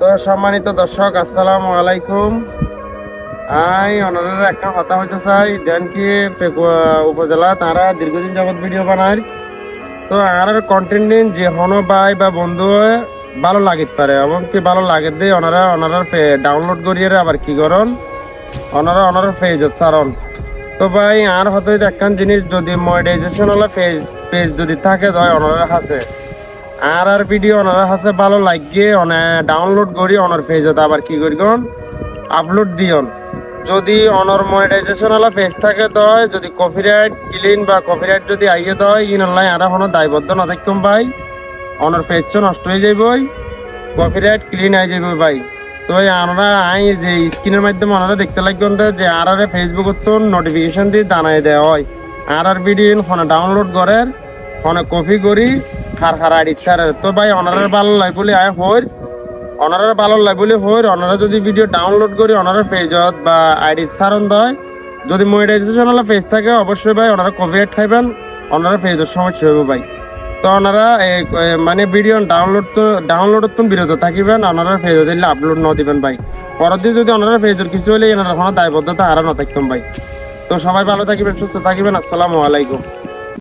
তো সম্মানিত দর্শক, আসসালামু আলাইকুম। ওনাদের একটা কথা হইতে চাই, যেন কি পেকুয়া উপজেলা তারা দীর্ঘদিন যাবত ভিডিও বানায়। তো আর কন্টেন্ট দিন যে হনো ভাই বা বন্ধু ভালো লাগিতে পারে এবং কি ভালো লাগে দিয়ে ওনারা ডাউনলোড করিয়ে আবার কি করন, ওনারা পেজ সারন। তো ভাই আর হয়তো একখান জিনিস যদি মনিটাইজেশন হলো পেজ যদি থাকে হয় ওনারা হাসে আর ভিডিও ওনারা হাসে ভালো লাগিয়ে ডাউনলোড করি ওনার পেজত আবার কি করি আপলোড দিয়ন। যদি অনর মনিটাইজেশন হলো পেজ থাকে দয়, যদি কপিরাইট ক্লিন বা কপিরাইট যদি আইয়ে দয় ইনলাই আর কোনো দায়বদ্ধ না থাকতাম ভাই, অনর পেজ নষ্ট হয়ে যাইবই, কপিরাইট ক্লিন হয়ে যাইব ভাই। তো আমরা যে স্ক্রিনের মাধ্যমে ওনারা দেখতে লাগবেন যে আর ফেসবুক তো নোটিফিকেশন দিয়ে জানাই দেওয়া হয় আর ভিডিও ফোনে ডাউনলোড করে ফোনে কপি করি খার আইডি ছাড়ে। তো ভাই ওনারা ভালো লাগে বলে ওনারা যদি ভিডিও ডাউনলোড করি ওনারা পেজত বা আইডি ছাড়ন দেয়, যদি মনিটাইজেশন হলো পেজ থাকে অবশ্যই ভাই ওনারা কপিরাইট খাইবেন, ওনারা পেজের সমস্যা হইব ভাই। তো ওনারা মানে ভিডিও ডাউনলোড তো বিরত থাকিবেন, ওনারা পেজ দিলে আপলোড ন দিবেন ভাই। পরের দিন যদি ওনারা পেজের কিছু হলে এনারা কোনো দায়বদ্ধতা আর না থাকতাম ভাই। তো সবাই ভালো থাকিবেন, সুস্থ থাকিবেন। আসসালামু আলাইকুম।